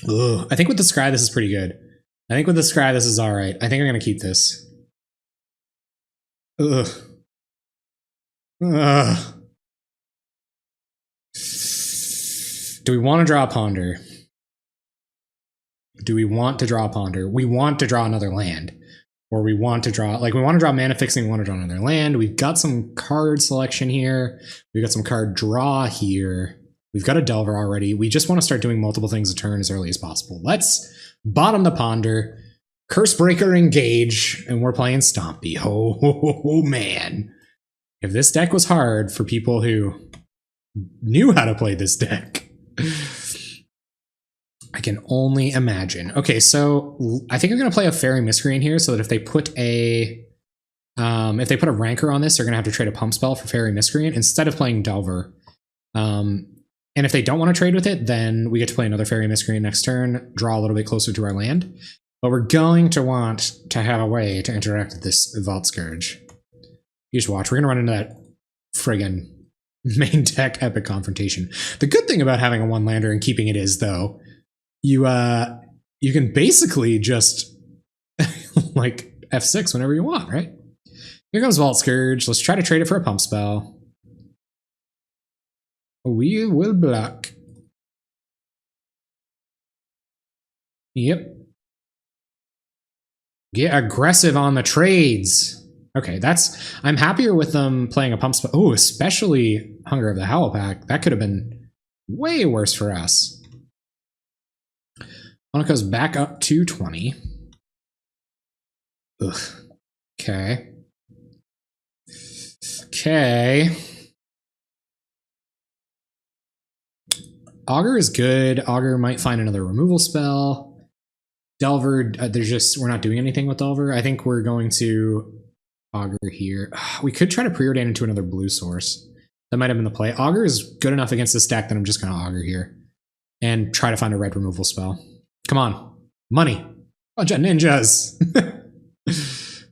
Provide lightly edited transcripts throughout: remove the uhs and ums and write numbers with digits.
Ugh. I think with the Skred, this is pretty good. I think with the Skred, this is all right. I think I'm going to keep this. Ugh. Ugh. Do we want to draw a Ponder? Do we want to draw a Ponder? We want to draw another land. Or we want to draw, like, we want to draw mana fixing, we want to draw another land. We've got some card selection here. We've got some card draw here. We've got a Delver already. We just want to start doing multiple things a turn as early as possible. Let's bottom the Ponder, Cursebreaker engage, and we're playing Stompy. Oh, man. If this deck was hard for people who knew how to play this deck, I can only imagine. Okay, so I think I'm going to play a Fairy Miscreant here so that if they put a Rancor on this, they're going to have to trade a Pump Spell for Fairy Miscreant instead of playing Delver. And if they don't want to trade with it, then we get to play another Fairy Miscreant next turn, draw a little bit closer to our land. But we're going to want to have a way to interact with this Vault Scourge. You just watch. We're going to run into that friggin' main deck Epic Confrontation. The good thing about having a one-lander and keeping it is, though, you can basically just like F6 whenever you want, right? Here comes Vault Scourge. Let's try to trade it for a Pump Spell. We will block. Yep. Get aggressive on the trades. Okay, I'm happier with them playing a Pump Spell. Oh, especially Hunger of the Howl Pack. That could have been way worse for us. Mana goes back up to 20. Ugh. Okay. Okay. Augur is good. Augur might find another removal spell. Delver, we're not doing anything with Delver. I think we're going to Augur here. We could try to preordain into another blue source. That might have been the play. Augur is good enough against this deck that I'm just going to Augur here and try to find a red removal spell. Come on. Money. Bunch of ninjas.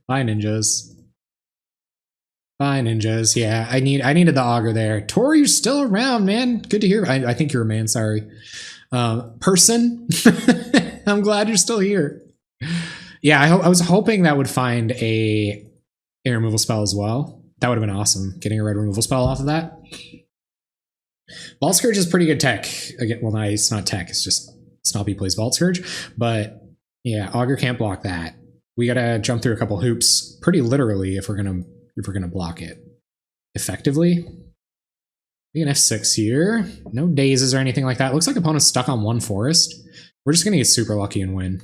Bye, ninjas. Bye, ninjas. Yeah, I needed the Augur there. Tori, you're still around, man. Good to hear. I think you're a man, sorry. Person. I'm glad you're still here. Yeah, I was hoping that would find a removal spell as well. That would have been awesome, getting a red removal spell off of that. Vault Scourge is pretty good tech. Again, well, no, it's not tech. It's just Stompy plays Vault Scourge. But yeah, Augur can't block that. We gotta jump through a couple hoops, pretty literally, if we're gonna block it effectively. We can F6 here. No dazes or anything like that. Looks like opponent's stuck on one forest. We're just gonna get super lucky and win.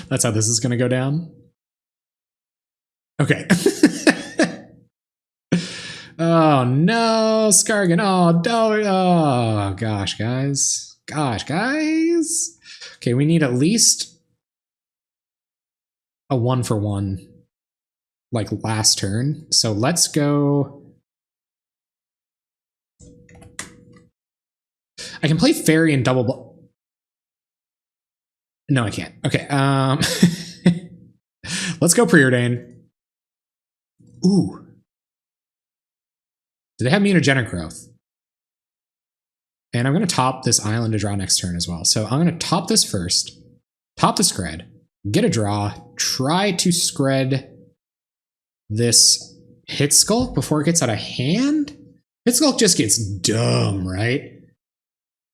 That's how this is gonna go down. Okay. Oh no, Skargan. Oh, no. Oh gosh, guys. Gosh, guys. Okay, we need at least a 1-for-1 like last turn. So let's go. I can play Fairy and double. No, I can't. Okay. Let's go preordain. Ooh. Do they have mutagenic growth? And I'm going to top this island to draw next turn as well. So I'm going to top this first, top the Skred, get a draw, try to Skred this Hit Skulk before it gets out of hand. Hit Skulk just gets dumb, right?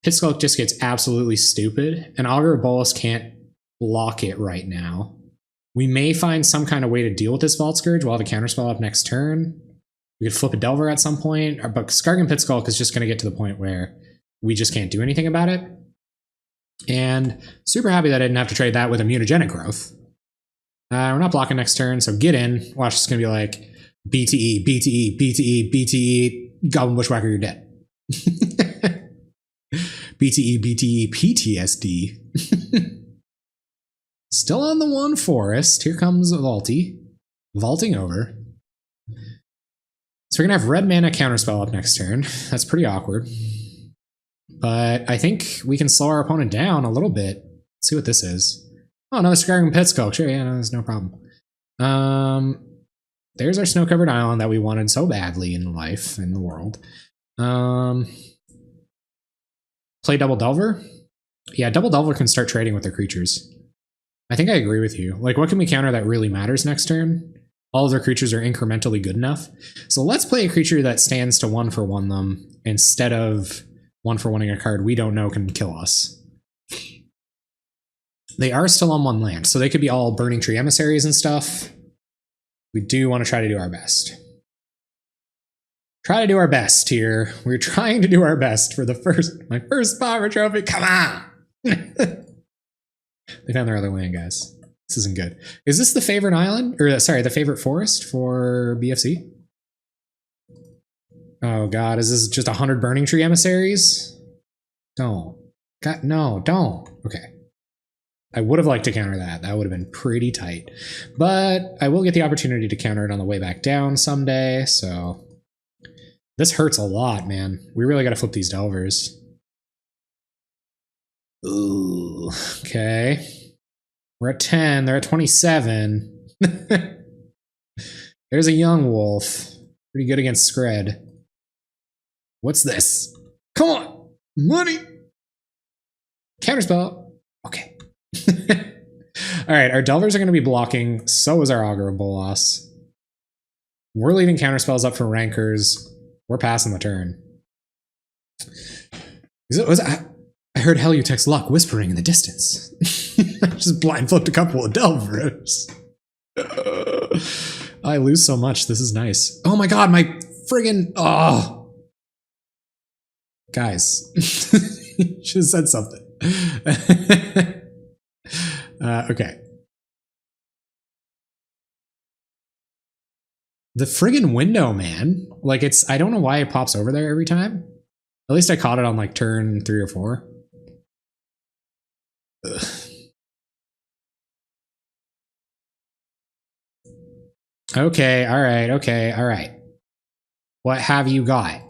Hit Skulk just gets absolutely stupid, and Augur of Bolas can't block it right now. We may find some kind of way to deal with this Vault Scourge. We'll have a counterspell up next turn. We could flip a Delver at some point, but Skargan Pit Skulk is just going to get to the point where we just can't do anything about it. And super happy that I didn't have to trade that with a mutagenic growth. We're not blocking next turn, so get in. Watch, it's going to be like BTE, BTE, BTE, BTE, Goblin Bushwhacker, you're dead. BTE, BTE, PTSD. Still on the one forest. Here comes Vaulty. Vaulting over. So we're going to have red mana counterspell up next turn. That's pretty awkward. But I think we can slow our opponent down a little bit. Let's see what this is. Oh, another Skargan Pit Skulk. Sure, yeah, no, there's no problem. There's our snow-covered island that we wanted so badly in life, in the world. Play double Delver. Yeah, Double Delver can start trading with their creatures. I think I agree with you. Like, what can we counter that really matters next turn? All of their creatures are incrementally good enough. So let's play a creature that stands to 1-for-1 them instead of 1-for-1ing a card we don't know can kill us. They are still on 1 land, so they could be all Burning Tree Emissaries and stuff. We do want to try to do our best. Try to do our best here. We're trying to do our best for my first Pauper trophy. Come on! They found their other land, guys. This isn't good. Is this the favorite island? Or, sorry, the favorite forest for BFC? Oh god, is this just 100 Burning Tree Emissaries? Don't. God, no, don't. Okay. I would have liked to counter that. That would have been pretty tight. But I will get the opportunity to counter it on the way back down someday, so... This hurts a lot, man. We really gotta flip these Delvers. Ooh, okay. We're at 10, they're at 27. There's a young wolf. Pretty good against Skred. What's this? Come on! Money! Counterspell! Okay. Alright, our Delvers are going to be blocking, so is our Augur of Bolas. We're leaving counterspells up for Rankers. We're passing the turn. I heard Hellutex Luck whispering in the distance. Just blind flipped a couple of Delvers. I lose so much. This is nice. Oh my god, my friggin'... Oh! Guys. Should have said something. Okay. The friggin' window, man. Like, I don't know why it pops over there every time. At least I caught it on, like, turn 3 or 4. Ugh. Okay, alright, okay, alright. What have you got?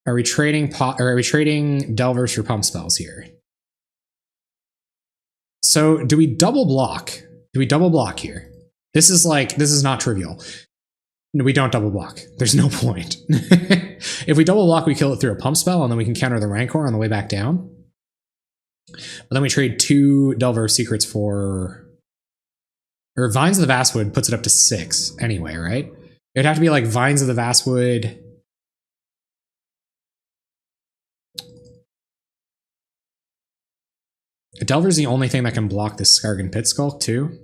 Are we trading Delvers for pump spells here? So, do we double block? Do we double block here? This is not trivial. No, we don't double block. There's no point. If we double block, we kill it through a pump spell, and then we can counter the Rancor on the way back down. But then we trade 2 Delver Secrets for... Or Vines of the Vastwood puts it up to 6 anyway, right? It would have to be like Vines of the Vastwood... Delver's the only thing that can block this Skargan Pit Skulk, too.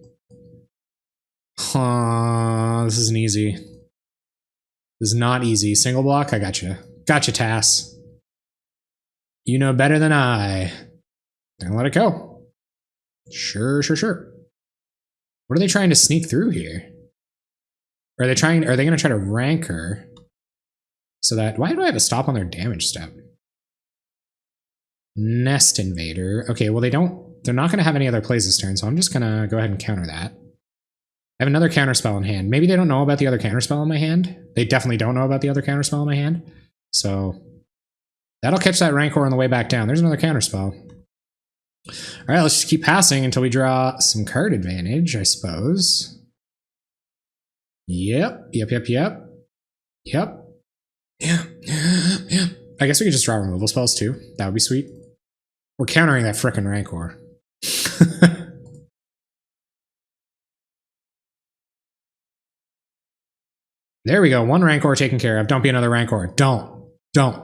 This isn't easy. This is not easy. Single block? I gotcha. Gotcha, Tass. You know better than I. Then let it go. Sure, sure, sure. What are they trying to sneak through here? Are they going to try to Rancor? So that... Why do I have a stop on their damage step? Nest Invader. Okay, well they're not going to have any other plays this turn, so I'm just going to go ahead and counter that. I have another counterspell in hand. Maybe they don't know about the other counterspell in my hand. They definitely don't know about the other counterspell in my hand. So that'll catch that Rancor on the way back down. There's another counterspell. All right, let's just keep passing until we draw some card advantage, I suppose. Yep. Yeah. I guess we could just draw removal spells too. That would be sweet. We're countering that frickin' Rancor. There we go. 1 Rancor taken care of. Don't be another Rancor. Don't. Okay.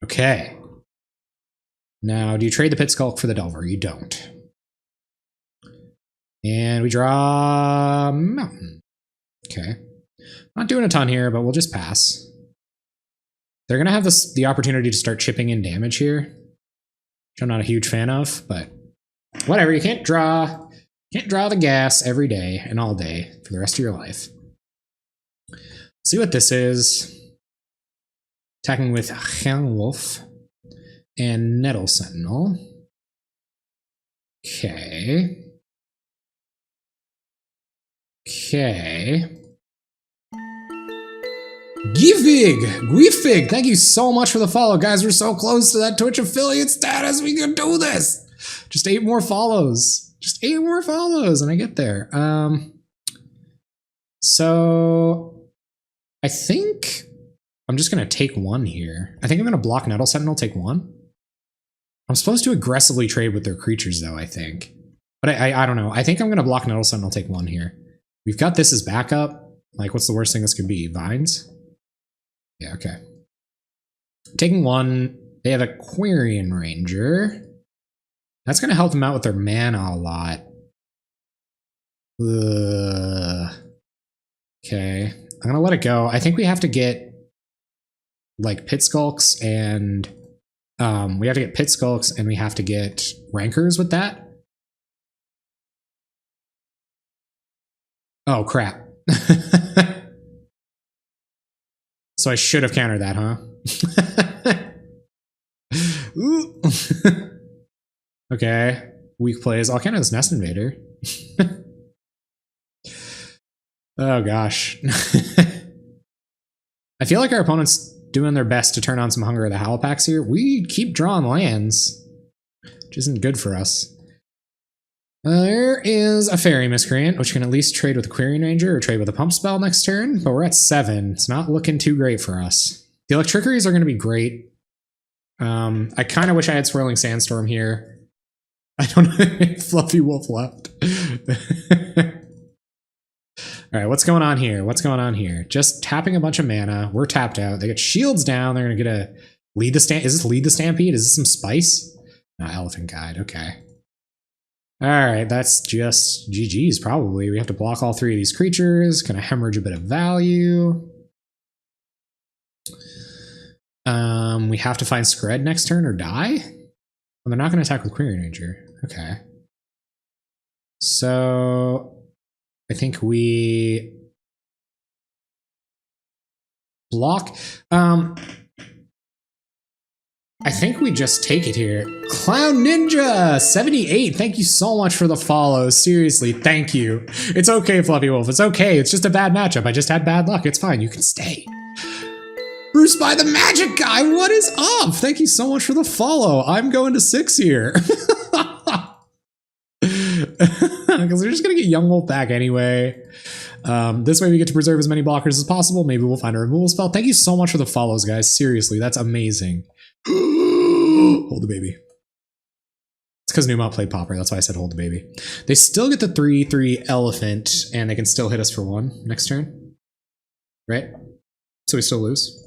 Okay. Now, do you trade the Pit Skulk for the Delver? You don't. And we draw Mountain. Okay. Not doing a ton here, but we'll just pass. They're going to have the opportunity to start chipping in damage here, which I'm not a huge fan of, but whatever. You can't draw the gas every day and all day for the rest of your life. See what this is. Attacking with Young Wolf and Nettle Sentinel. Okay. Gifig, thank you so much for the follow. Guys, we're so close to that Twitch affiliate status. We can do this. Just 8 more follows. Just 8 more follows and I get there. So I think I'm just going to take 1 here. I think I'm going to block Nettle Sentinel, take 1. I'm supposed to aggressively trade with their creatures, though, I think. But I don't know. I think I'm going to block Nettle Sentinel, take 1 here. We've got this as backup. Like, what's the worst thing this could be? Vines? Yeah, okay. Taking 1. They have a Quirion Ranger. That's going to help them out with their mana a lot. Okay. I'm going to let it go. I think we have to get, like, Pit Skulks and... we have to get Pit Skulks and we have to get Rankers with that. Oh, crap. So I should have countered that, huh? Okay. Weak plays. I'll counter this Nest Invader. Oh, gosh. I feel like our opponent's doing their best to turn on some Hunger of the Howlpacks here. We keep drawing lands, which isn't good for us. There is a Fairy Miscreant, which can at least trade with a Quirion Ranger or trade with a Pump Spell next turn, but we're at 7. It's not looking too great for us. The Electrickeries are going to be great. I kind of wish I had Swirling Sandstorm here. I don't know if Fluffy Wolf left. All right, what's going on here? What's going on here? Just tapping a bunch of mana. We're tapped out. They get shields down. They're going to get a lead the Stampede. Is this lead the Stampede? Is this some spice? No, Elephant Guide. Okay. All right, that's just GG's probably. We have to block all 3 of these creatures. Going to hemorrhage a bit of value. We have to find Skred next turn or die? Well, they're not going to attack with Quirion Ranger. Okay. So I think we block. I think we just take it here. Clown Ninja 78. Thank you so much for the follow. Seriously, thank you. It's okay, Fluffy Wolf. It's okay. It's just a bad matchup. I just had bad luck. It's fine. You can stay. Bruce by the Magic Guy. What is up? Thank you so much for the follow. I'm going to 6 here. Because we're just going to get Young Wolf back anyway. This way we get to preserve as many blockers as possible. Maybe we'll find a removal spell. Thank you so much for the follows, guys. Seriously, that's amazing. Hold the baby. It's because Newmont played Pauper. That's why I said hold the baby. They still get the 3/3 Elephant, and they can still hit us for 1 next turn. Right? So we still lose.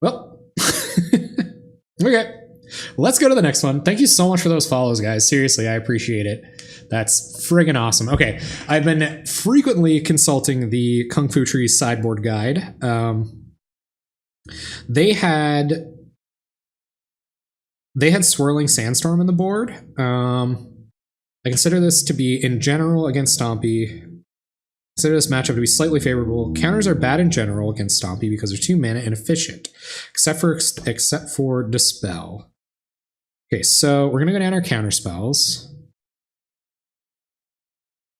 Well, okay. Let's go to the next one. Thank you so much for those follows, guys. Seriously, I appreciate it. That's friggin' awesome. Okay, I've been frequently consulting the Kung Fu Trees sideboard guide. They had Swirling Sandstorm in the board. I consider this to be, in general, against Stompy. Consider this matchup to be slightly favorable. Counters are bad in general against Stompy because they're 2 mana and efficient, except for Dispel. Okay, so we're gonna go down our counter spells.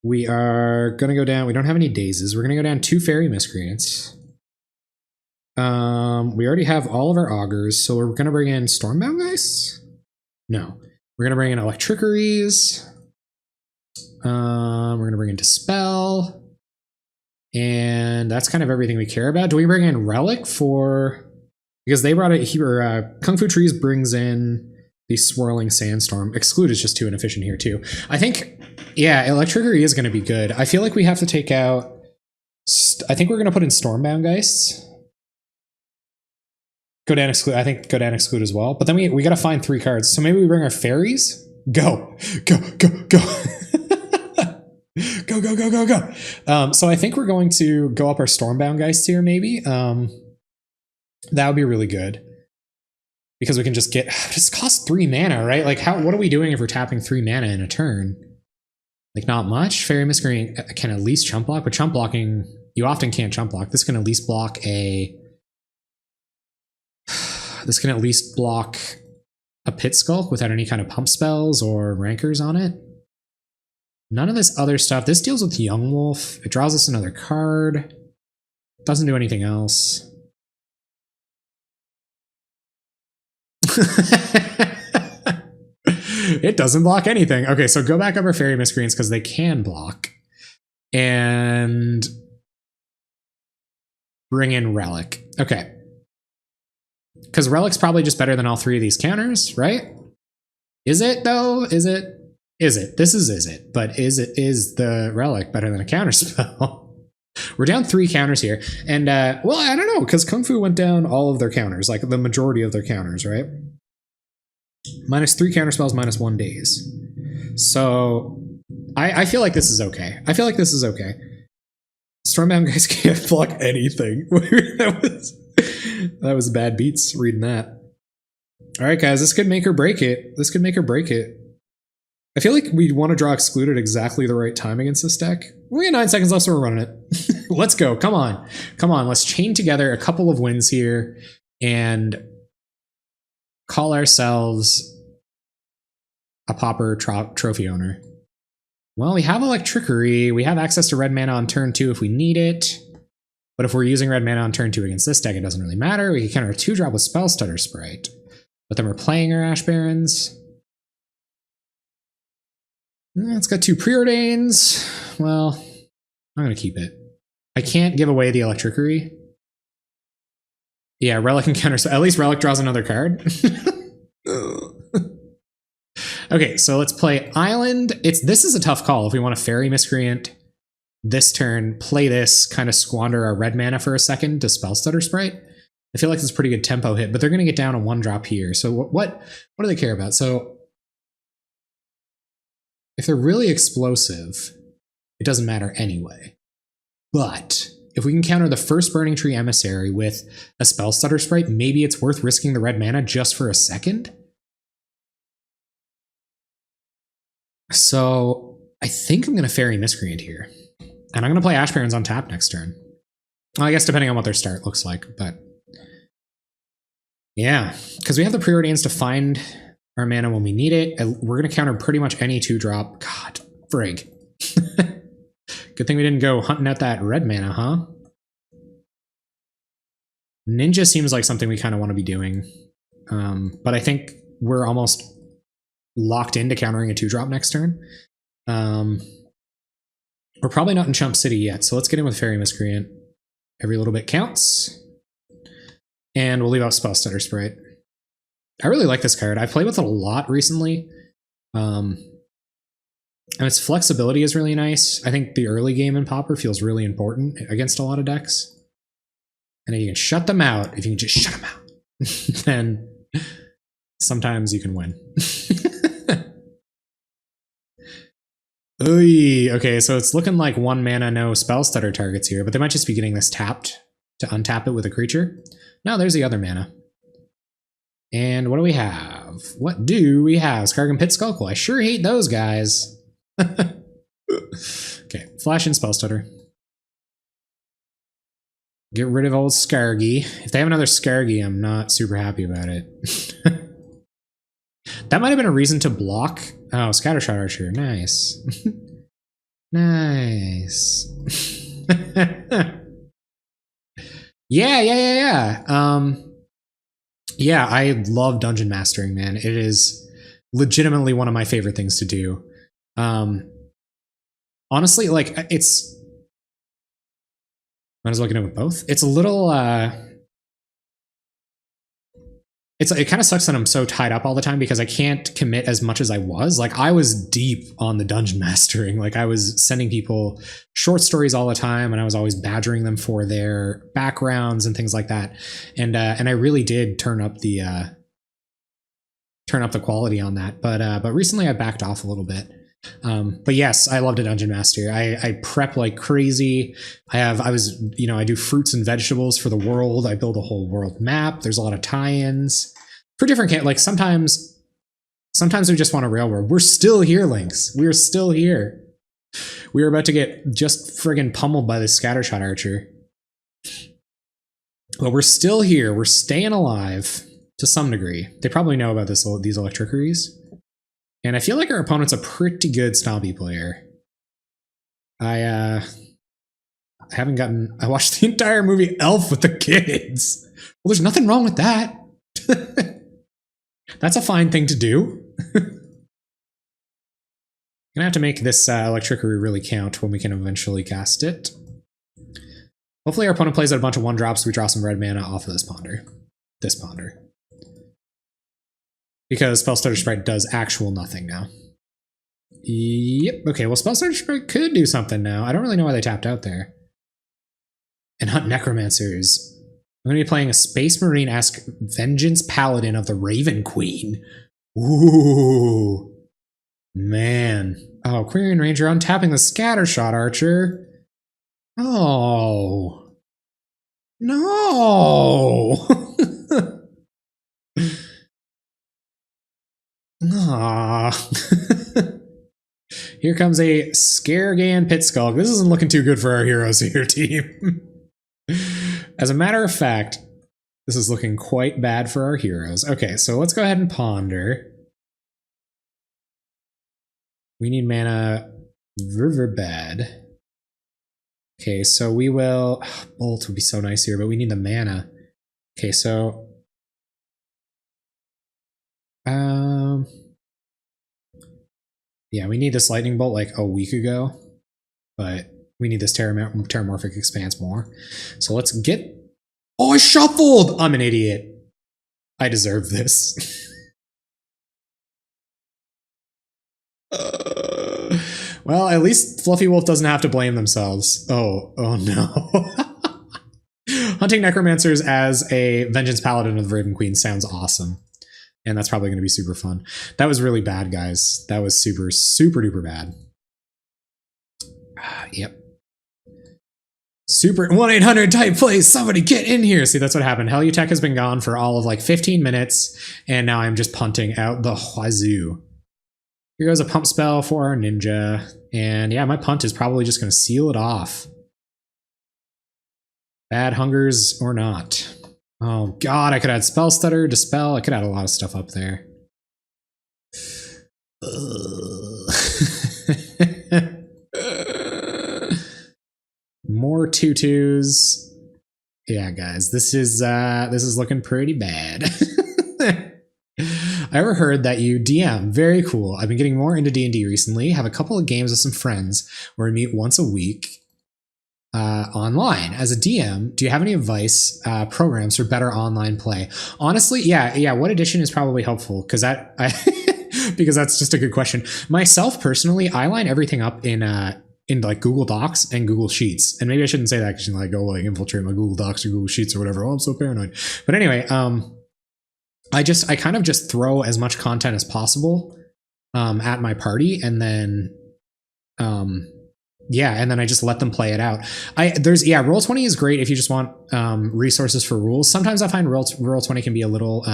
We are gonna go down. We don't have any dazes. We're gonna go down 2 Fairy Miscreants. We already have all of our augurs, so we're gonna bring in Stormbound Geists? No, we're gonna bring in Electrickeries. We're gonna bring in Dispel. And that's kind of everything we care about. Do we bring in Relic for... Because they brought it here, Kung Fu Trees brings in the Swirling Sandstorm. Exclude is just too inefficient here too. I think, yeah, Electrickery is going to be good. I feel like we have to take out... I think we're going to put in Stormbound Geists. Go down Exclude. I think go down Exclude as well. But then we got to find 3 cards. So maybe we bring our Fairies? Go. Go, go, go. Go, go, go, go, go. So I think we're going to go up our Stormbound Geists here, maybe. That would be really good. Because we can just get... Just cost 3 mana, right? Like, what are we doing if we're tapping 3 mana in a turn? Like, not much. Fairy Miscreant can at least chump block, but chump blocking... You often can't chump block. This can at least block a... This can at least block a Pit Skulk without any kind of pump spells or rankers on it. None of this other stuff. This deals with Young Wolf. It draws us another card. Doesn't do anything else. It doesn't block anything. Okay, so go back up our Fairy Miscreants because they can block. And bring in Relic. Okay. Because Relic's probably just better than all three of these counters, right? Is it though? Is it? Is it? This is it. But is the Relic better than a counter spell? We're down 3 counters here. And, well, I don't know, because Kung Fu went down all of their counters, like the majority of their counters, right? -3 counter spells, -1 days. So I feel like this is okay. I feel like this is okay. Stormbound guys can't block anything. that was bad beats reading that. All right, guys, this could make or break it. This could make or break it. I feel like we'd want to draw Excluded exactly the right time against this deck. We have 9 seconds left, so we're running it. Let's go. Come on. Come on. Let's chain together a couple of wins here and call ourselves a Pauper trophy owner. Well, we have Electrickery. We have access to red mana on turn 2 if we need it. But if we're using red mana on turn 2 against this deck, it doesn't really matter. We can counter a 2-drop with Spell Stutter Sprite. But then we're playing our Ash Barrens. It's got 2 Preordains. Well, I'm going to keep it. I can't give away the Electrickery. Yeah, Relic and counter. So at least Relic draws another card. Okay, so let's play Island. This is a tough call if we want to Fairy Miscreant this turn, play this, kind of squander our red mana for a second to Spell Stutter Sprite. I feel like it's a pretty good tempo hit, but they're going to get down a 1-drop here. So what do they care about? So if they're really explosive, it doesn't matter anyway. But if we can counter the first Burning Tree Emissary with a Spell Stutter Sprite, maybe it's worth risking the red mana just for a second. So I think I'm going to Fairy Miscreant here. And I'm going to play Ash Barrens on tap next turn. Well, I guess depending on what their start looks like, but yeah, because we have the Preordains to find our mana when we need it. We're going to counter pretty much any 2-drop. God, frig. Good thing we didn't go hunting out that red mana, huh? Ninja seems like something we kind of want to be doing. But I think we're almost locked into countering a 2-drop next turn. We're probably not in Chump City yet, so let's get in with Fairy Miscreant. Every little bit counts. And we'll leave out Spell Stutter Sprite. I really like this card. I played with it a lot recently. And its flexibility is really nice. I think the early game in Pauper feels really important against a lot of decks. And if you can shut them out, if you can just shut them out, then sometimes you can win. Oy, okay, so it's looking like 1 mana, no Spell Stutter targets here, but they might just be getting this tapped to untap it with a creature. No, there's the other mana. And what do we have? What do we have? Skargan Pit Skullcool. I sure hate those guys. Okay, flash in Spell Stutter. Get rid of old Skargy. If they have another Skargy, I'm not super happy about it. That might have been a reason to block. Oh, Scattershot Archer. Nice. Nice. Yeah. Yeah, I love Dungeon Mastering, man. It is legitimately one of my favorite things to do. Honestly, like, it's... Might as well get in with both. It's a little... It kind of sucks that I'm so tied up all the time because I can't commit as much as I was. Like, I was deep on the Dungeon Mastering. Like, I was sending people short stories all the time, and I was always badgering them for their backgrounds and things like that. And I really did turn up the quality on that. But recently I backed off a little bit. But yes, I love to Dungeon Master. I prep like crazy. I do fruits and vegetables for the world. I build a whole world map. There's a lot of tie-ins for different, like sometimes we just want a railroad. We're still here, Lynx. We're still here. We are about to get just friggin' pummeled by this Scattershot Archer. But we're still here. We're staying alive to some degree. They probably know about these Electrickeries. And I feel like our opponent's a pretty good Stompy player. I watched the entire movie Elf with the kids. Well, there's nothing wrong with that. That's a fine thing to do. Gonna have to make this Electrickery really count when we can eventually cast it. Hopefully our opponent plays out a bunch of 1-drops, so we draw some red mana off of this Ponder. this Ponder. Because Spellstutter Sprite does actual nothing now. Yep, okay, well Spellstutter Sprite could do something now. I don't really know why they tapped out there. And Hunt Necromancers. I'm going to be playing a Space Marine-esque Vengeance Paladin of the Raven Queen. Ooh. Man. Oh, Quirion Ranger untapping the Scattershot Archer. Oh. No. Ah. Here comes a Scaregan Pitskulk. This isn't looking too good for our heroes here, team. As a matter of fact, this is looking quite bad for our heroes. Okay, so let's go ahead and ponder. We need mana Riverbed. Okay, so we will... Bolt would be so nice here, but we need the mana. Okay, so... Yeah, we need this Lightning Bolt like a week ago, but we need this Terramorphic Expanse more. So let's get... Oh, I shuffled! I'm an idiot. I deserve this. Well, at least Fluffy Wolf doesn't have to blame themselves. Oh no. Hunting Necromancers as a Vengeance Paladin of the Raven Queen sounds awesome. And that's probably going to be super fun. That was really bad, guys. That was super, super duper bad. Yep. Super 1-800 type plays. Somebody get in here. See, that's what happened. Helutech has been gone for all of like 15 minutes. And now I'm just punting out the wazoo. Here goes a pump spell for our ninja. And yeah, my punt is probably just going to seal it off. Bad hungers or not. Oh god, I could add Spell Stutter, Dispel, I could add a lot of stuff up there. More 2/2s. Yeah, guys, this is looking pretty bad. I ever heard that you DM. Very cool. I've been getting more into D&D recently. Have a couple of games with some friends where we meet once a week. Online. As a DM, do you have any advice, programs for better online play? Honestly, yeah. What edition is probably helpful? Because because that's just a good question. Myself personally, I line everything up in like Google Docs and Google Sheets. And maybe I shouldn't say that because you like go like infiltrate my Google Docs or Google Sheets or whatever. Oh, I'm so paranoid. But anyway, I kind of just throw as much content as possible at my party, and then yeah, and then I just let them play it out. Roll20 is great if you just want resources for rules. Sometimes I find Roll20 can be a little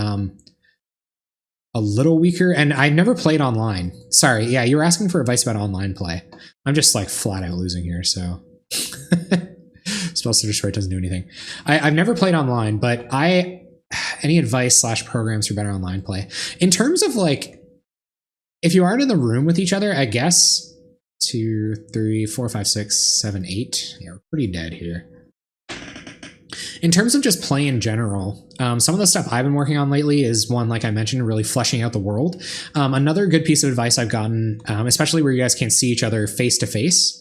weaker, and I've never played online. Sorry, yeah, you were asking for advice about online play. I'm just like flat out losing here, so Spellstutter Sprite doesn't do anything. I've never played online, but any advice / programs for better online play in terms of like if you aren't in the room with each other, I guess. 2, 3, 4, 5, 6, 7, 8. Yeah, we're pretty dead here. In terms of just play in general, some of the stuff I've been working on lately is one, like I mentioned, really fleshing out the world. Another good piece of advice I've gotten, especially where you guys can't see each other face to face,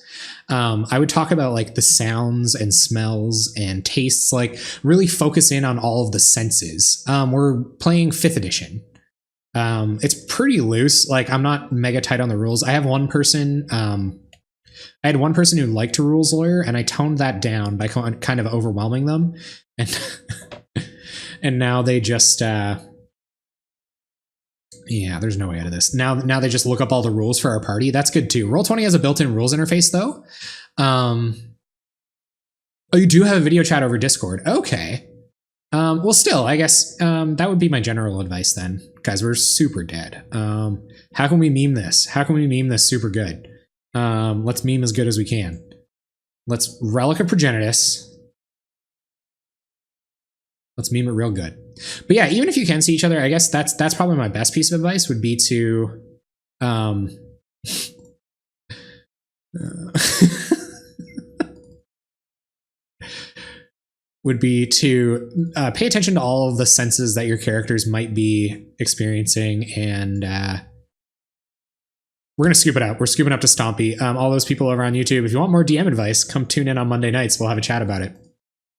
I would talk about like the sounds and smells and tastes, like really focus in on all of the senses. We're playing 5th edition. It's pretty loose. Like I'm not mega tight on the rules. I have one person, I had one person who liked to rules lawyer, and I toned that down by kind of overwhelming them. And, and now they just, yeah, there's no way out of this. Now they just look up all the rules for our party. That's good too. Roll20 has a built-in rules interface though. Oh, you do have a video chat over Discord. Okay. Well, still, I guess that would be my general advice then. Guys, we're super dead. How can we meme this? How can we meme this super good? Let's meme as good as we can. Let's Relic of Progenitus. Let's meme it real good. But yeah, even if you can see each other, I guess that's probably my best piece of advice would be to would be to pay attention to all of the senses that your characters might be experiencing, and we're going to scoop it out. We're scooping up to Stompy. All those people over on YouTube, if you want more DM advice, come tune in on Monday nights. We'll have a chat about it.